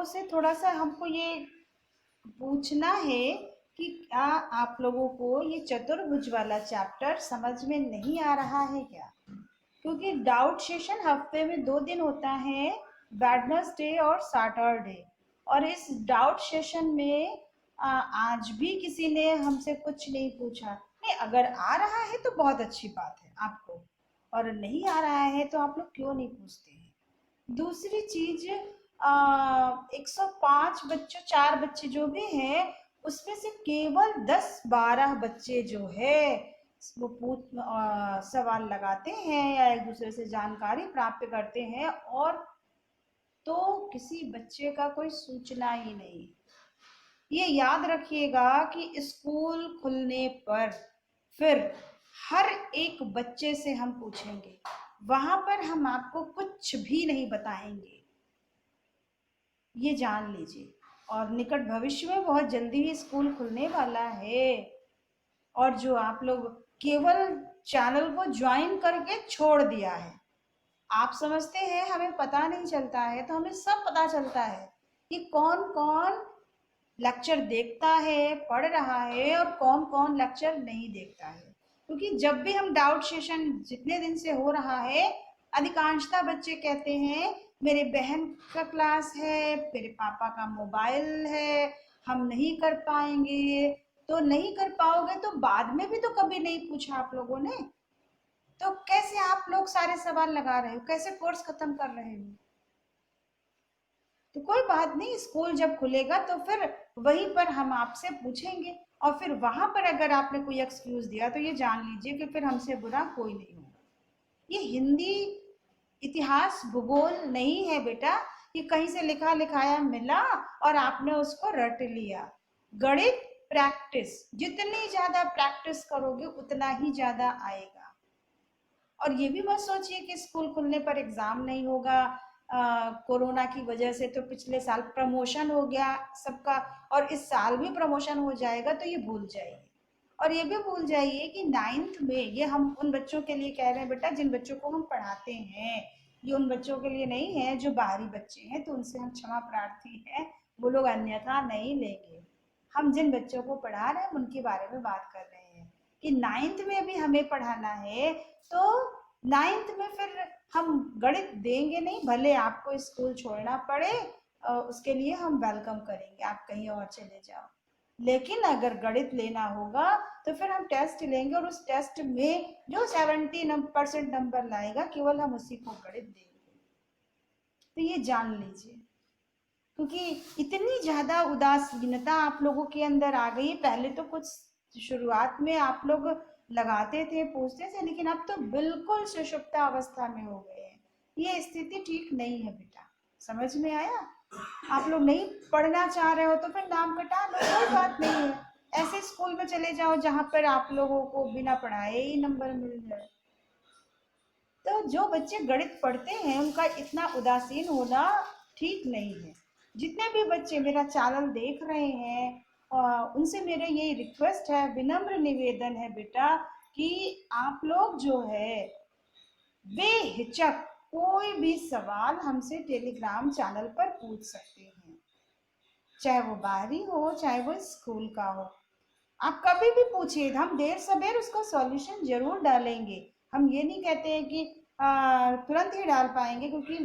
से थोड़ा सा हमको ये पूछना है कि क्या आप लोगों को ये चतुर्भुज वाला चैप्टर समझ में नहीं आ रहा है क्या? क्योंकि डाउट सेशन हफ्ते में 2 दिन होता है, वेडनेसडे और सैटरडे। और इस डाउट सेशन में आज भी किसी ने हमसे कुछ नहीं पूछा। नहीं, अगर आ रहा है तो बहुत अच्छी बात है आपको, और नहीं आ रहा है तो आप लोग क्यों नहीं पूछते हैं? दूसरी चीज, 105 बच्चों, 4 बच्चे जो भी हैं, उसमें से केवल 10-12 बच्चे जो है वो सवाल लगाते हैं या एक दूसरे से जानकारी प्राप्त करते हैं, और तो किसी बच्चे का कोई सूचना ही नहीं। ये याद रखिएगा कि स्कूल खुलने पर फिर हर एक बच्चे से हम पूछेंगे, वहां पर हम आपको कुछ भी नहीं बताएंगे, ये जान लीजिए। और निकट भविष्य में बहुत जल्दी ही स्कूल खुलने वाला है। और जो आप लोग केवल चैनल को ज्वाइन करके छोड़ दिया है, आप समझते हैं हमें पता नहीं चलता है, तो हमें सब पता चलता है कि कौन कौन लेक्चर देखता है, पढ़ रहा है, और कौन कौन लेक्चर नहीं देखता है। क्योंकि जब भी हम डाउट सेशन जितने दिन से हो रहा है, अधिकांशतः बच्चे कहते हैं मेरे बहन का क्लास है, मेरे पापा का मोबाइल है, हम नहीं कर पाएंगे। तो नहीं कर पाओगे तो बाद में भी तो कभी नहीं पूछा आप लोगों ने, तो कैसे आप लोग सारे सवाल लगा रहे हो, कैसे कोर्स खत्म कर रहे हो? तो कोई बात नहीं, स्कूल जब खुलेगा तो फिर वहीं पर हम आपसे पूछेंगे, और फिर वहां पर अगर आपने कोई एक्सक्यूज दिया तो ये जान लीजिए कि फिर हमसे बुरा कोई नहीं होगा। ये हिंदी इतिहास भूगोल नहीं है बेटा, ये कहीं से लिखा लिखाया मिला और आपने उसको रट लिया। गणित प्रैक्टिस, जितनी ज्यादा प्रैक्टिस करोगे उतना ही ज्यादा आएगा। और ये भी मत सोचिए कि स्कूल खुलने पर एग्जाम नहीं होगा। कोरोना की वजह से तो पिछले साल प्रमोशन हो गया सबका, और इस साल भी प्रमोशन हो जाएगा, तो ये भूल जाइए। और ये भी भूल जाइए कि 9th में, ये हम उन बच्चों के लिए कह रहे हैं बेटा जिन बच्चों को हम पढ़ाते हैं, ये उन बच्चों के लिए नहीं है जो बाहरी बच्चे हैं, तो उनसे हम क्षमा प्रार्थी हैं, वो लोग अन्यथा नहीं लेंगे। हम जिन बच्चों को पढ़ा रहे हैं उनके बारे में बात कर रहे हैं कि 9th में भी हमें पढ़ाना है, तो 9th में फिर हम गणित देंगे नहीं, भले आपको स्कूल छोड़ना पड़े, उसके लिए हम वेलकम करेंगे, आप कहीं और चले जाओ। लेकिन अगर गणित लेना होगा तो फिर हम टेस्ट लेंगे, और उस टेस्ट में जो 70% नंबर लाएगा केवल हम उसी को गणित देंगे। तो ये जान लीजिए, क्योंकि इतनी ज्यादा उदासीनता आप लोगों के अंदर आ गई है। पहले तो कुछ शुरुआत में आप लोग लगाते थे, पूछते थे, लेकिन अब तो बिल्कुल सुषुप्ता अवस्था में हो गए हैं। ये स्थिति ठीक नहीं है बेटा, समझ में आया? आप लोग नहीं पढ़ना चाह रहे हो तो फिर नाम कटा लो, कोई बात नहीं है। ऐसे स्कूल में चले जाओ जहाँ पर आप लोगों को बिना पढ़ाए ही नंबर मिल जाए। तो जो बच्चे गणित पढ़ते हैं उनका इतना उदासीन होना ठीक नहीं है। जितने भी बच्चे मेरा चैनल देख रहे हैं, उनसे मेरा ये रिक्वेस्ट है, विनम्र निवेदन है बेटा, कि आप लोग जो है बेहिचक कोई भी सवाल हमसे टेलीग्राम चैनल पर पूछ सकते हैं, चाहे वो बाहरी हो चाहे वो स्कूल का हो। आप कभी भी पूछिए, हम देर सवेर उसका सॉल्यूशन जरूर डालेंगे। हम ये नहीं कहते हैं कि तुरंत ही डाल पाएंगे, क्योंकि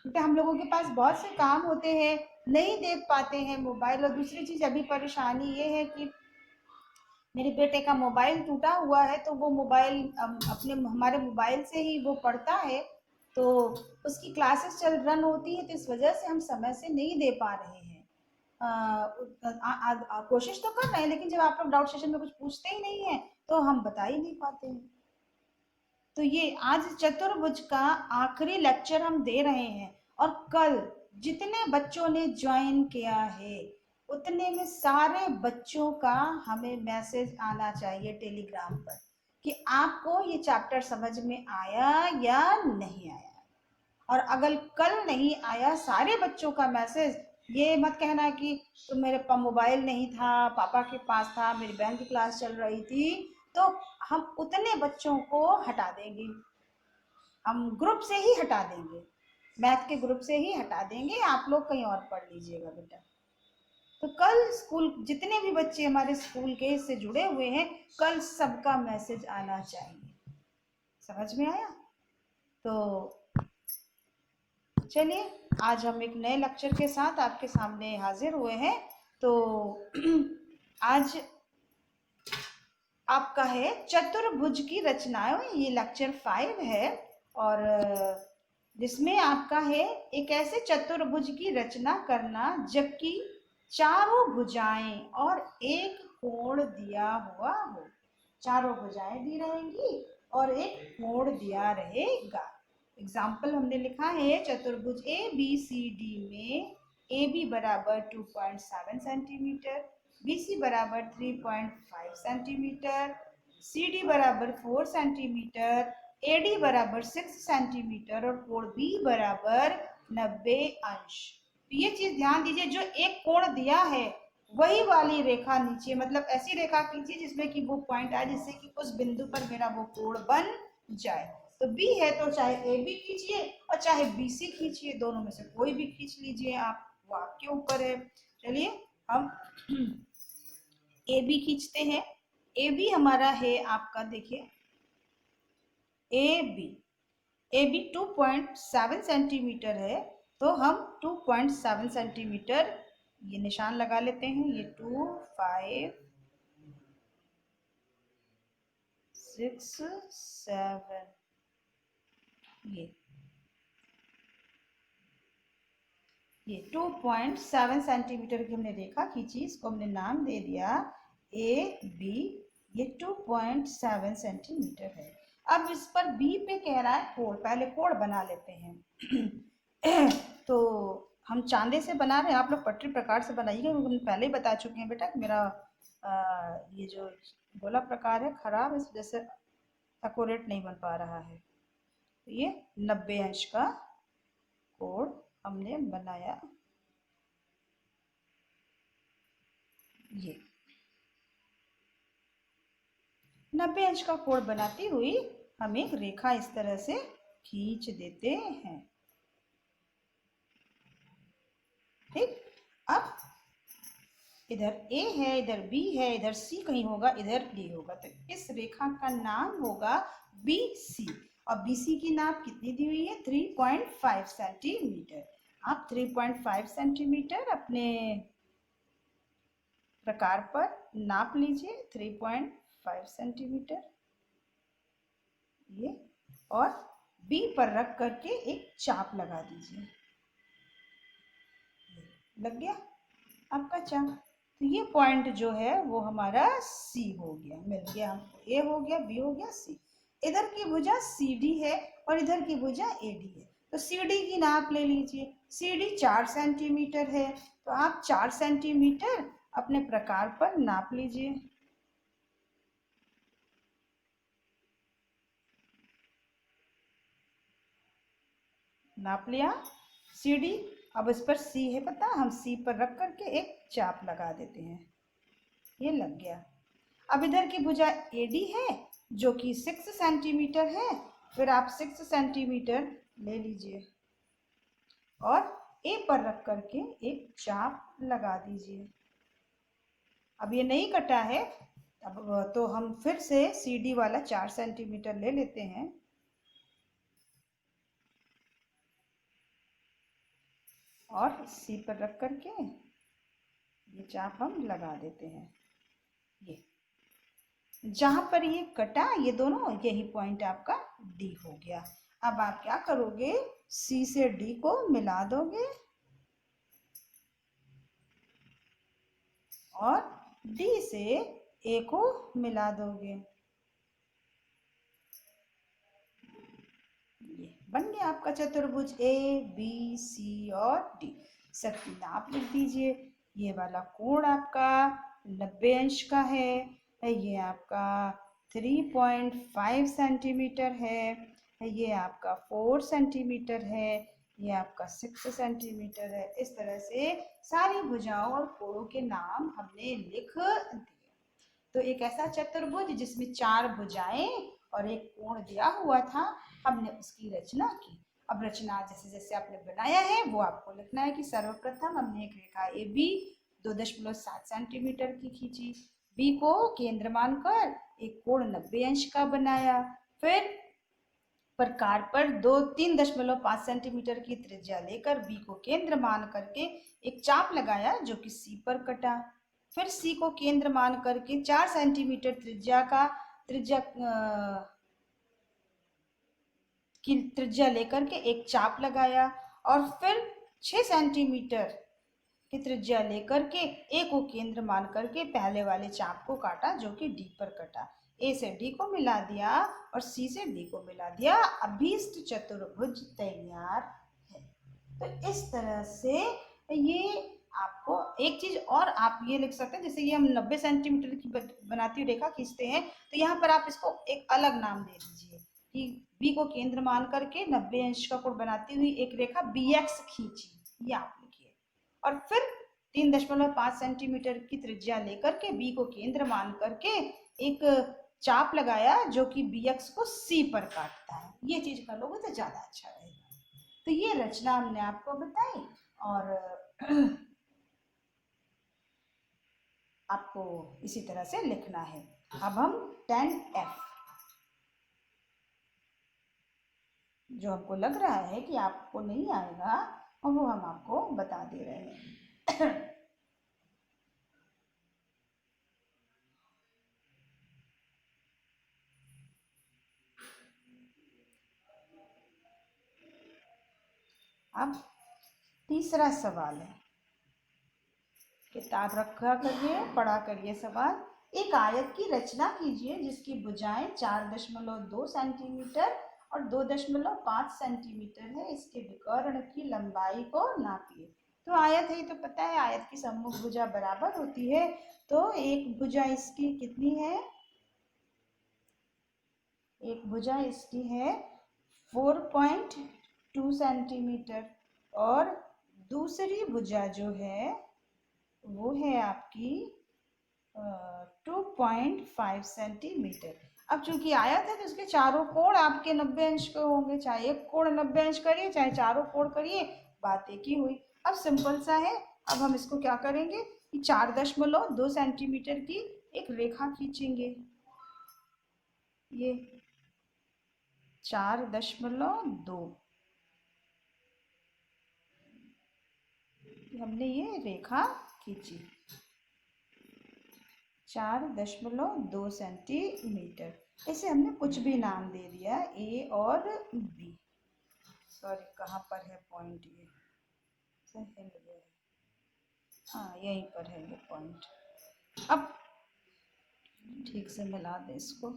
बेटा हम लोगों के पास बहुत से काम होते हैं, नहीं देख पाते हैं मोबाइल। और दूसरी चीज अभी परेशानी ये है कि मेरे बेटे का मोबाइल टूटा हुआ है, तो वो मोबाइल अपने हमारे मोबाइल से ही वो पढ़ता है, तो उसकी क्लासेस रन होती है, तो इस वजह से हम समय से नहीं दे पा रहे हैं। कोशिश तो कर रहे हैं, लेकिन जब आप लोग डाउट सेशन में कुछ पूछते ही नहीं है तो हम बता ही नहीं पाते हैं। तो ये आज चतुर्भुज का आखिरी लेक्चर हम दे रहे हैं, और कल जितने बच्चों ने ज्वाइन किया है उतने में सारे बच्चों का हमें मैसेज आना चाहिए टेलीग्राम पर कि आपको ये चैप्टर समझ में आया या नहीं आया। और अगर कल नहीं आया सारे बच्चों का मैसेज, ये मत कहना कि तो मेरे पास मोबाइल नहीं था, पापा के पास था, मेरी बहन की क्लास चल रही थी, तो हम उतने बच्चों को हटा देंगे, हम ग्रुप से ही हटा देंगे। मैथ के ग्रुप से ही हटा देंगे, आप लोग कहीं और पढ़ लीजिएगा बेटा। तो कल स्कूल जितने भी बच्चे हमारे स्कूल के से जुड़े हुए हैं, कल सबका मैसेज आना चाहिए। समझ में आया? तो चलिए, आज हम एक नए लेक्चर के साथ आपके सामने हाजिर हुए हैं। तो आज आपका है चतुर्भुज की रचनाएं, ये लेक्चर 5 है। और जिसमें आपका है एक ऐसे चतुर्भुज की रचना करना जबकि चारों भुजाएं और एक कोण दिया हुआ हो। चारों भुजाएं दी रहेंगी और एक कोण दिया रहेगा। एग्जाम्पल हमने लिखा है चतुर्भुज ए बी सी डी में ए बी बराबर 2.7 सेंटीमीटर, बी सी बराबर 3.5 सेंटीमीटर, सी डी बराबर 4 सेंटीमीटर, ए डी बराबर 6 सेंटीमीटर और कोण बी बराबर 90 अंश। तो ये चीज ध्यान दीजिए, जो एक कोण दिया है वही वाली रेखा नीचे, मतलब ऐसी रेखा खींचिए जिसमें कि वो पॉइंट आए, जिससे कि उस बिंदु पर मेरा वो कोण बन जाए। तो बी है तो चाहे ए बी खींचिए और चाहे बी सी खींचिए, दोनों में से कोई भी खींच लीजिए आप, वो आपके ऊपर है। चलिए हम ए बी खींचते हैं। ए बी हमारा है आपका, देखिए ए बी 2.7 सेंटीमीटर है, तो हम 2.7 सेंटीमीटर ये निशान लगा लेते हैं। ये 2 5 6 7 ये 2.7 सेंटीमीटर की हमने रेखा खींची, इसको हमने नाम दे दिया ए बी। ये 2.7 सेंटीमीटर है। अब इस पर बी पे कह रहा है कोण, पहले कोण बना लेते हैं। तो हम चांदे से बना रहे हैं, आप लोग पटरी प्रकार से बनाइएगा, क्योंकि हम पहले ही बता चुके हैं बेटा मेरा ये जो गोला प्रकार है खराब, इस वजह से एक्यूरेट नहीं बन पा रहा है। तो ये 90 अंश का कोण हमने बनाया। ये 90 अंश का कोण बनाती हुई हम एक रेखा इस तरह से खींच देते हैं। ठीक, अब इधर ए है, इधर बी है, इधर सी कहीं होगा, इधर डी होगा, तो इस रेखा का नाम होगा बी सी। और बी सी की नाप कितनी दी हुई है? 3.5 सेंटीमीटर। आप 3.5 सेंटीमीटर अपने प्रकार पर नाप लीजिए, 3.5 सेंटीमीटर ये, और बी पर रख करके एक चाप लगा दीजिए। लग गया आपका चाप। तो ये पॉइंट जो है वो हमारा सी हो गया, मिल गया हमको। ए हो गया, बी हो गया, सी। इधर की भुजा सी डी है और इधर की भुजा ए डी है, तो सी डी की नाप ले लीजिए। सी डी 4 सेंटीमीटर है, तो आप 4 सेंटीमीटर अपने प्रकार पर नाप लीजिए। नाप लिया सी डी। अब इस पर सी है पता, हम सी पर रख करके एक चाप लगा देते हैं, ये लग गया। अब इधर की भुजा ए डी है जो कि 6 सेंटीमीटर है, फिर आप 6 सेंटीमीटर ले लीजिए और ए पर रख करके एक चाप लगा दीजिए। अब ये नहीं कटा है, अब तो हम फिर से सी डी वाला 4 सेंटीमीटर ले लेते हैं और सी पर रख करके ये चाप हम लगा देते हैं। ये जहां पर ये कटा, ये दोनों, यही पॉइंट आपका डी हो गया। अब आप क्या करोगे, सी से डी को मिला दोगे और डी से ए को मिला दोगे। ये बन गया आपका चतुर्भुज ए बी सी और डी। सबकी नाप लिख दीजिए। ये वाला कोण आपका 90 अंश का है, ये आपका 3.5 सेंटीमीटर है, ये आपका 4 सेंटीमीटर है, ये आपका 6 सेंटीमीटर है। इस तरह से सारी भुजाओं और कोणों के नाम हमने लिख दिए। तो एक ऐसा चतुर्भुज जिसमें 4 भुजाएं और एक कोण दिया हुआ था, हमने उसकी रचना की। अब रचना जैसे जैसे आपने बनाया है वो आपको लिखना है कि सर्वप्रथम हमने एक रेखा ए बी 2.7 सेंटीमीटर की खींची, बी को केंद्र मानकर एक कोण 90 अंश का बनाया, फिर प्रकार पर 3.5 सेंटीमीटर की त्रिज्या लेकर बी को केंद्र मान करके एक चाप लगाया जो कि सी पर कटा, फिर सी को केंद्र मान करके 4 सेंटीमीटर त्रिज्या लेकर के एक चाप लगाया और फिर 6 सेंटीमीटर की त्रिज्या लेकर के ए को केंद्र मान करके पहले वाले चाप को काटा जो कि डी पर कटा, ए से डी को मिला दिया और सी से डी को मिला दिया, अभीष्ट चतुर्भुज तैयार है। तो इस तरह से ये आपको एक चीज और आप ये लिख सकते हैं, जैसे ये हम 90 सेंटीमीटर की बनाती हुई रेखा खींचते हैं तो यहाँ पर आप इसको एक अलग नाम दे दीजिए कि बी को केंद्र मान करके 90 अंश का कोण बनाती हुई एक रेखा बी एक्स खींची, ये आप लिखिए। और फिर 3.5 सेंटीमीटर की त्रिज्या लेकर के बी को केंद्र मान करके एक चाप लगाया जो कि बी एक्स को सी पर काटता है, ये चीज कर लोगे तो ज्यादा अच्छा रहेगा। तो ये रचना हमने आपको बताई और आपको इसी तरह से लिखना है। अब हम 10F जो हमको लग रहा है कि आपको नहीं आएगा और वो हम आपको बता दे रहे हैं। अब तीसरा सवाल है, किताब रखा करिए, पढ़ा करिए सवाल। एक आयत की रचना कीजिए जिसकी भुजाएं 4.2 सेंटीमीटर और 2.5 सेंटीमीटर है, इसके विकर्ण की लंबाई को नापिए। तो आयत है, तो पता है आयत की सम्मुख भुजा बराबर होती है, तो एक भुजा इसकी कितनी है, एक भुजा इसकी है 4.2 सेंटीमीटर और दूसरी भुजा जो है वो है आपकी 2.5 सेंटीमीटर। अब चूंकि आयत है तो इसके चारों कोण आपके 90 अंश के होंगे, चाहे एक कोण 90 अंश करिए चाहे चारों कोण करिए, बात एक ही हुई। अब सिंपल सा है, अब हम इसको क्या करेंगे कि 4.2 सेंटीमीटर की एक रेखा खींचेंगे, ये 4.2 हमने ये रेखा खींची 4.2 सेंटीमीटर, इसे हमने कुछ भी नाम दे दिया ए और बी। सॉरी कहाँ पर है पॉइंट, ये हिल गया है, हाँ यहीं पर है ये पॉइंट। अब ठीक से मिला दे इसको,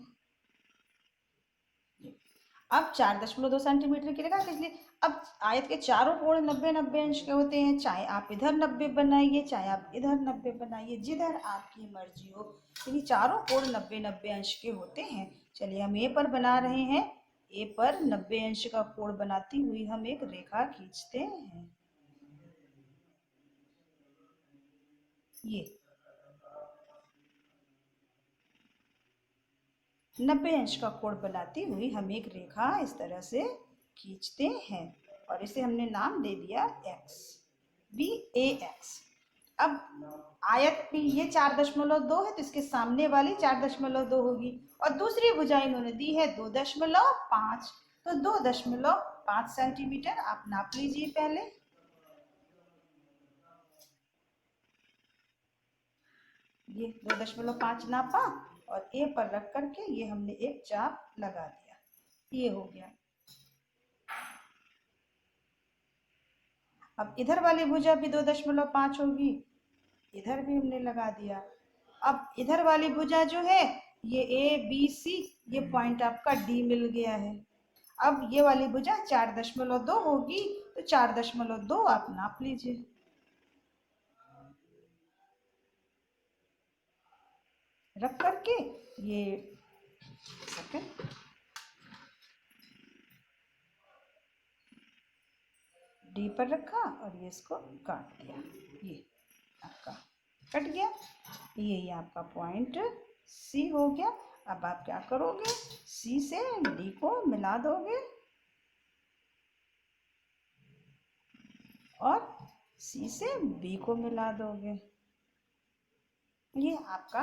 अब 4.2 सेंटीमीटर की रेखा खींच ली। अब आयत के चारों कोण 90 अंश के होते हैं, चाहे आप इधर 90 बनाइए चाहे आप इधर 90 बनाइए, जिधर आपकी मर्जी हो, क्योंकि चारों कोण 90 अंश के होते हैं। चलिए हम ए पर बना रहे हैं, ए पर 90 अंश का कोण बनाती हुई हम एक रेखा खींचते हैं, ये 90 अंश का कोण बनाती हुई हम एक रेखा इस तरह से खींचते हैं और इसे हमने नाम दे दिया x, बी ए एक्स। अब आयत में ये 4.2 है तो इसके सामने वाली 4.2 होगी और दूसरी भुजा इन्होंने दी है 2.5, तो 2.5 सेंटीमीटर आप नाप लीजिए पहले, ये 2.5 नापा और ए पर रख करके ये हमने एक चाप लगा दिया, ये हो गया। अब इधर वाली भुजा भी 2.5 होगी, इधर भी हमने लगा दिया। अब इधर वाली भुजा जो है ये ए बी सी, ये पॉइंट आपका डी मिल गया है। अब ये वाली भुजा 4.2 होगी तो 4.2 आप नाप लीजिए, रख करके ये सेकंड डी पर रखा और ये इसको काट दिया, ये आपका कट गया, ये आपका पॉइंट सी हो गया। अब आप क्या करोगे, सी से डी को मिला दोगे, और सी से बी को मिला दोगे। ये आपका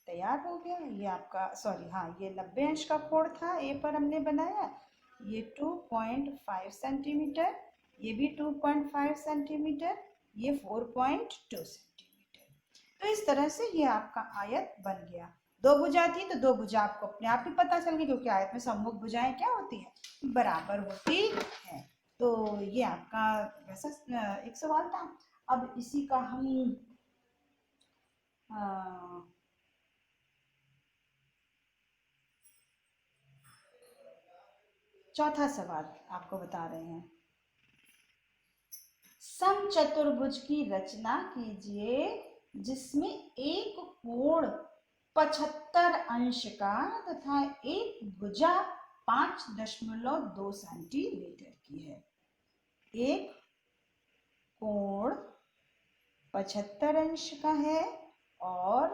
तैयार हो गया। ये आपका सॉरी हाँ, ये 90 अंश का कोण था, ए पर हमने बनाया। ये 2.5 सेंटीमीटर, ये भी 2.5 सेंटीमीटर, ये 4.2 सेंटीमीटर। तो इस तरह से ये आपका आयत बन गया। दो भुजा थी तो दो भुजा आपको अपने आप ही पता चल गई, क्योंकि आयत में सम्मुख भुजाएं क्या होती हैं, बराबर होती है। तो ये आपका वैसा एक सवाल था। अब इसी का हम चौथा सवाल आपको बता रहे हैं। समचतुर्भुज की रचना कीजिए जिसमें एक कोण 75 अंश का तथा एक भुजा 5.2 सेंटीमीटर की है। एक कोण 75 अंश का है और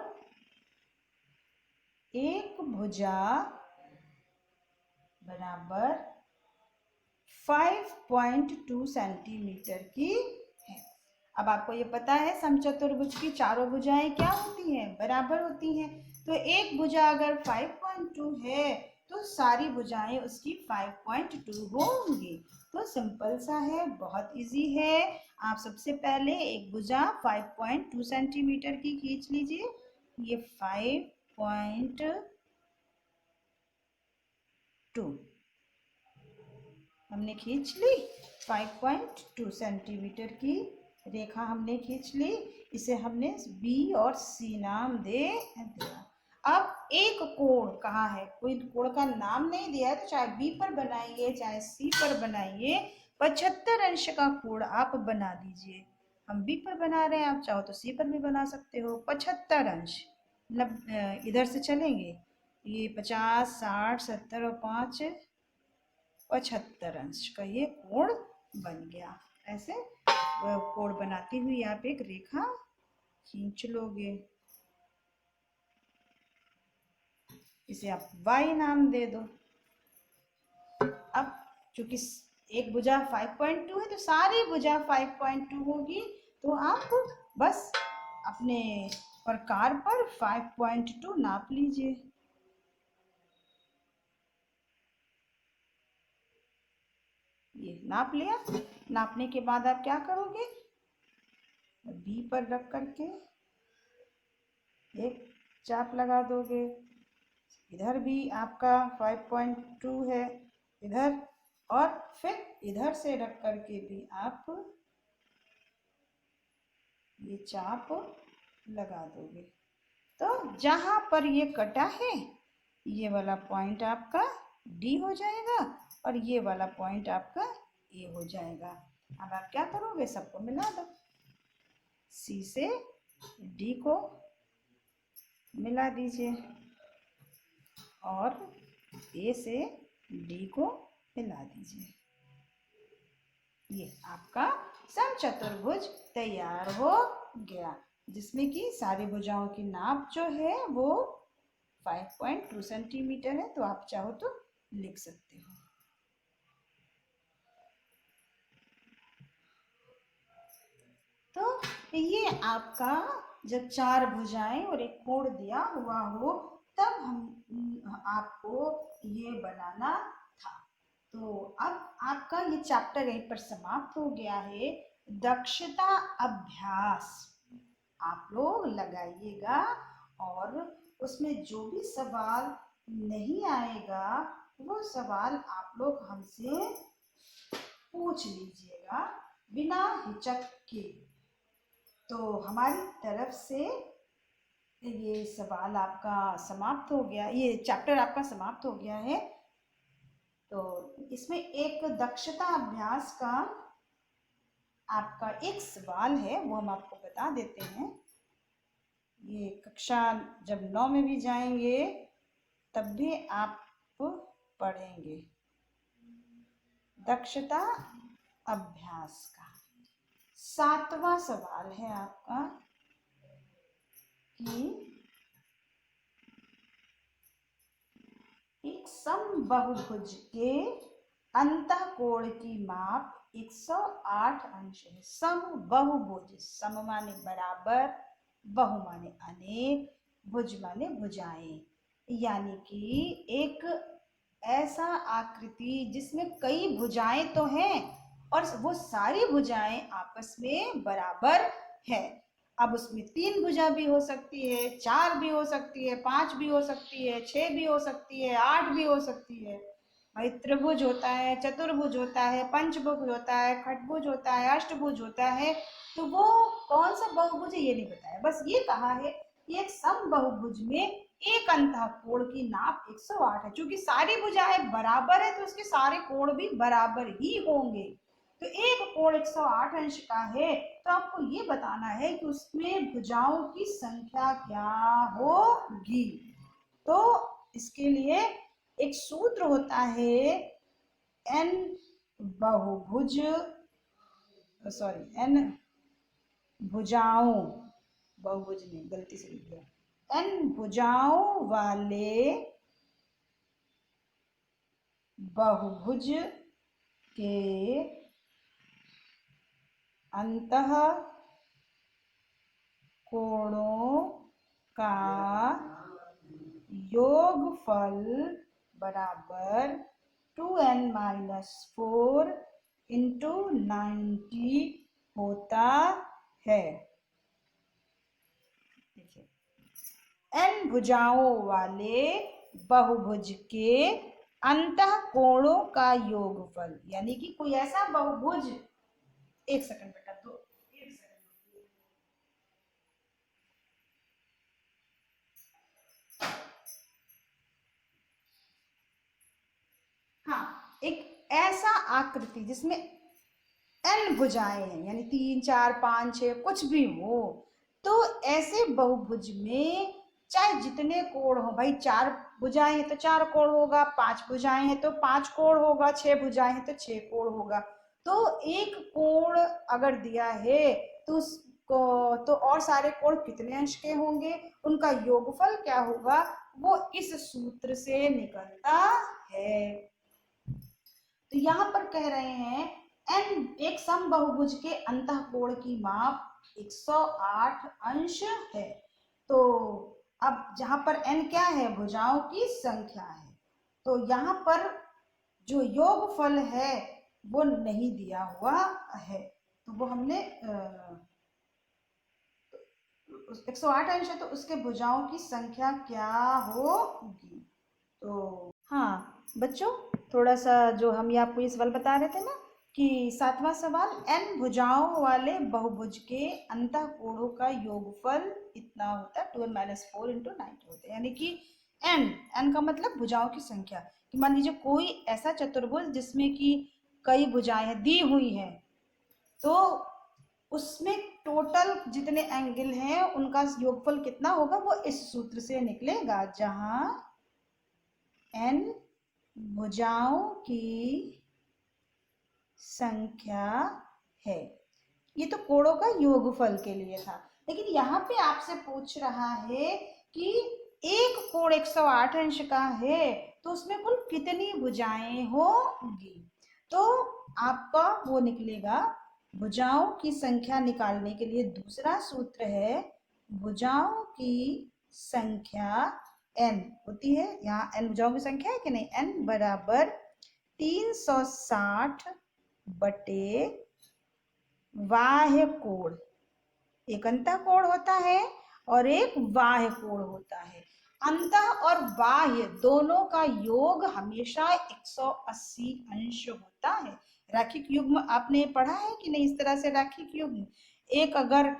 एक भुजा बराबर 5.2 सेंटीमीटर की है। अब आपको ये पता है समचतुर्भुज की चारों भुजाएं क्या होती हैं, बराबर होती हैं। तो एक भुजा अगर 5.2 है तो सारी भुजाएं उसकी 5.2 होंगी। तो सिंपल सा है, बहुत इजी है। आप सबसे पहले एक भुजा 5.2 सेंटीमीटर की खींच लीजिए। ये 5.2 हमने खींच ली। 5.2 सेंटीमीटर की रेखा हमने खींच ली। इसे हमने बी और सी नाम दे दिया। अब एक कोण कहाँ है, कोई कोण का नाम नहीं दिया है, तो चाहे बी पर बनाइए चाहे सी पर बनाइए, 75 अंश का कोण आप बना दीजिए। हम बी पर बना रहे हैं, आप चाहो तो सी पर भी बना सकते हो। 75 अंश इधर से चलेंगे, ये 50 60 70 और 5 75 अंश का ये कोण बन गया। ऐसे कोण बनाती हुई आप एक रेखा खींच लोगे। इसे आप y नाम दे दो। अब चूंकि एक भुजा 5.2 है तो सारी भुजा 5.2 होगी। तो आप बस अपने प्रकार पर 5.2 नाप लीजिए। ये नाप लिया। नापने के बाद आप क्या करोगे, बी पर रख करके एक चाप लगा दोगे। इधर भी आपका 5.2 है इधर, और फिर इधर से रख करके भी आप ये चाप लगा दोगे। तो जहां पर ये कटा है ये वाला पॉइंट आपका डी हो जाएगा और ये वाला पॉइंट आपका ए हो जाएगा। अब आप क्या करोगे, सबको मिला दो। सी से डी को मिला दीजिए और ए से डी को मिला दीजिए। ये आपका समचतुर्भुज तैयार हो गया, जिसमें कि सारी भुजाओं की नाप जो है वो 5.2 सेंटीमीटर है। तो आप चाहो तो लिख सकते हो। तो ये आपका जब चार भुजाएं और एक कोण दिया हुआ हो तब हम आपको ये बनाना था। तो अब आपका ये चैप्टर यहीं पर समाप्त हो गया है। दक्षता अभ्यास आप लोग लगाइएगा और उसमें जो भी सवाल नहीं आएगा वो सवाल आप लोग हमसे पूछ लीजिएगा बिना हिचक के। तो हमारी तरफ से ये सवाल आपका समाप्त हो गया, ये चैप्टर आपका समाप्त हो गया है। तो इसमें एक दक्षता अभ्यास का आपका एक सवाल है, वो हम आपको बता देते हैं। ये कक्षा जब 9 में भी जाएंगे तब भी आप पढ़ेंगे। दक्षता अभ्यास का 7वां सवाल है आपका कि एक समबाहुभुज के अंतःकोण की माप 108 अंश है। सम बहुभुज, सम माने बराबर, बहु माने अनेक, भुज माने भुजाएं, यानी कि एक ऐसा आकृति जिसमें कई भुजाएं तो हैं और वो सारी भुजाएं आपस में बराबर है। अब उसमें 3 भुजा भी हो सकती है, 4 भी हो सकती है, 5 भी हो सकती है, 6 भी हो सकती है, 8 भी हो सकती है। भाई त्रिभुज होता है, चतुर्भुज होता है, पंचभुज होता है, खटभुज होता है, अष्टभुज होता है। तो वो कौन सा बहुभुज है ये नहीं बताया, बस ये कहा है कि एक सम बहुभुज में एक अंतः कोण की नाप 108 है। चूंकि सारी भुजाएं बराबर है तो उसके सारे कोण भी बराबर ही होंगे। तो एक कोण 108 अंश का है, तो आपको ये बताना है कि उसमें भुजाओं की संख्या क्या होगी। तो इसके लिए एक सूत्र होता है, एन बहुभुज, सॉरी एन भुजाओं, बहुभुज नहीं गलती से लिख दिया, एन भुजाओं वाले बहुभुज के अंतः कोणों का योगफल बराबर 2n-4 इंटू 90 होता है। देखिए, n भुजाओं वाले बहुभुज के अंतः कोणों का योगफल, यानी कि कोई ऐसा बहुभुज, एक सेकंड बेटा, दो एक सेकंड, हाँ, एक ऐसा आकृति जिसमें n भुजाएं हैं, यानी 3, 4, 5, 6 कुछ भी हो, तो ऐसे बहुभुज में चाहे जितने कोण हो, भाई 4 भुजाएं हैं तो 4 कोण होगा, 5 भुजाएं हैं तो 5 कोण होगा, 6 भुजाएं हैं तो 6 कोण होगा। तो एक कोण अगर दिया है तो उसको तो और सारे कोण कितने अंश के होंगे, उनका योगफल क्या होगा, वो इस सूत्र से निकलता है। तो यहाँ पर कह रहे हैं n एक सम बहुभुज के अंतः कोण की माप 108 अंश है। तो अब जहां पर n क्या है, भुजाओं की संख्या है, तो यहाँ पर जो योगफल है वो नहीं दिया हुआ है, तो वो हमने 108 अंश है तो उसके भुजाओं की संख्या क्या होगी। तो हाँ बच्चों, थोड़ा सा जो हम ये आपको ये सवाल बता रहे थे ना कि 7वां सवाल, n भुजाओं वाले बहुभुज के अंतः कोणों का योगफल इतना होता है, 2n-4 इंटू 90 होता है, यानी कि n का मतलब भुजाओं की संख्या। कि मान लीजिए कोई ऐसा चतुर्भुज जिसमें कि कई भुजाएं दी हुई हैं, तो उसमें टोटल जितने एंगल हैं उनका योगफल कितना होगा, वो इस सूत्र से निकलेगा, जहां n भुजाओं की संख्या है। ये तो कोणों का योगफल के लिए था, लेकिन यहाँ पे आपसे पूछ रहा है कि एक कोण 108 अंश का है तो उसमें कुल कितनी भुजाएं होंगी। तो आपका वो निकलेगा, भुजाओं की संख्या निकालने के लिए दूसरा सूत्र है, भुजाओं की संख्या n होती है, यहाँ n भुजाओं की संख्या है कि नहीं, n बराबर 360 बटे बाह्य कोण, एक अंतः कोण होता है और एक बाह्य कोण होता है। अंतः और बाह्य दोनों का योग हमेशा 180 अंश होता है। रैखिक युग्म आपने पढ़ा है कि नहीं, इस तरह से रैखिक युग्म, एक अगर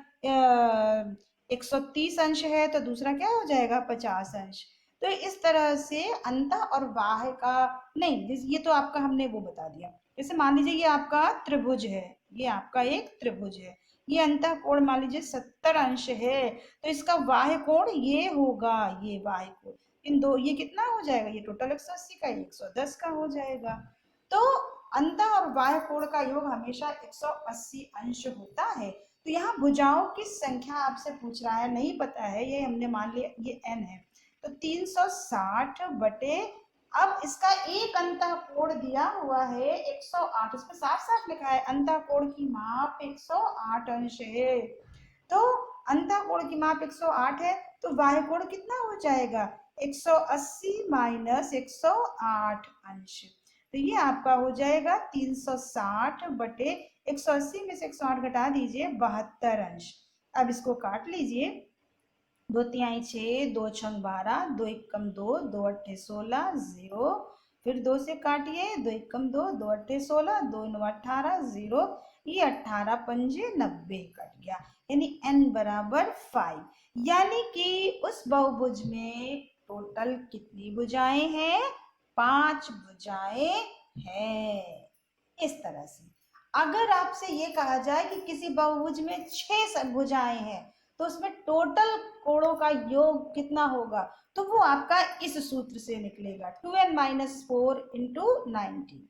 130 अंश है तो दूसरा क्या हो जाएगा, 50 अंश। तो इस तरह से अंतः और बाह्य का नहीं, ये तो आपका हमने वो बता दिया। जैसे मान लीजिए ये आपका त्रिभुज है, ये आपका एक त्रिभुज है, ये अंतः कोण मान लीजिए 70 अंश है, तो इसका बाह्य कोण ये होगा, ये बाह्य कोण, इन दो ये कितना हो जाएगा, ये टोटल 180 का 110 का हो जाएगा। तो अंतः और बाह्य कोण का योग हमेशा 180 अंश होता है। तो यहाँ भुजाओं की संख्या आपसे पूछ रहा है, नहीं पता है, ये हमने मान लिया ये n है, तो 360 बटे अब इसका एक अंतःकोण दिया हुआ है 108, उसमें साफ साफ लिखा है अंतःकोण की माप 108 अंश है। तो अंतःकोण की माप 108 है, तो बाह्य कोण कितना हो जाएगा 180 माइनस 108 अंश। तो ये आपका हो जाएगा 360 बटे 180 में से 108 घटा दीजिए 72 अंश। अब इसको काट लीजिए, 2 तिहाई 6, 2 छंग 12, 2 एकम 2, 2 अट्ठे 16, 0, फिर 2 से काटिए, 2 एकम 2, 2 अट्ठे 16, 2 नौ 18, 0, ये 18 पंजे 90 कट गया, यानी n बराबर 5। यानी कि उस बहुभुज में टोटल कितनी भुजाएं हैं, 5 भुजाएं हैं। इस तरह से अगर आपसे ये कहा जाए कि किसी बहुभुज में 6 भुजाएं हैं तो उसमें टोटल कोणों का योग कितना होगा, तो वो आपका इस सूत्र से निकलेगा 2n-4 इंटू 90।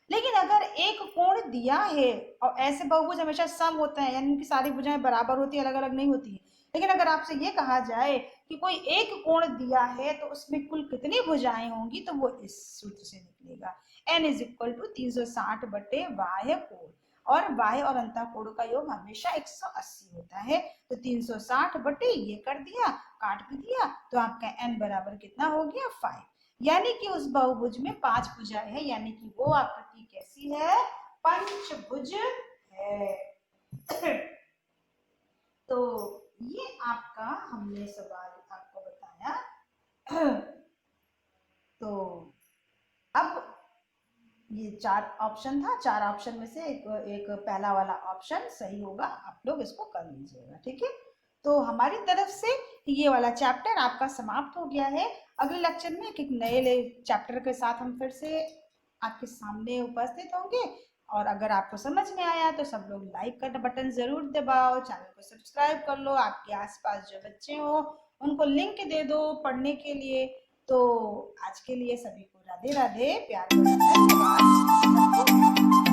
लेकिन अगर एक कोण दिया है, और ऐसे बहुभुज हमेशा सम होते हैं, यानी कि सारी भुजाएं बराबर होती है, अलग अलग नहीं होती है। लेकिन अगर आपसे ये कहा जाए कि कोई एक कोण दिया है तो उसमें कुल कितनी भुजाएं होंगी, तो वो इस सूत्र से निकलेगा n इज इक्वल टू 360 बटे बाह्य कोण, और बाह्य और अंतःकोण का योग हमेशा 180 होता है। तो 360 बटे ये कर दिया, काट भी दिया, तो आपका n बराबर कितना हो गया 5। यानी कि उस बहुभुज में 5 भुजाएं हैं, यानी कि वो आकृति कैसी है, पंचभुज है। तो ये आपका हमने सवाल आपको बताया। तो अब ये 4 ऑप्शन था, 4 ऑप्शन में से एक पहला वाला ऑप्शन सही होगा, आप लोग इसको कर लीजिएगा, ठीक है। तो हमारी तरफ से ये वाला चैप्टर आपका समाप्त हो गया है। अगले लेक्चर में एक नए चैप्टर के साथ हम फिर से आपके सामने उपस्थित होंगे। और अगर आपको समझ में आया तो सब लोग लाइक का बटन जरूर दबाओ, चैनल को सब्सक्राइब कर लो, आपके आसपास जो बच्चे हो उनको लिंक दे दो पढ़ने के लिए। तो आज के लिए सभी को राधे राधे, प्यार भरा धन्यवाद।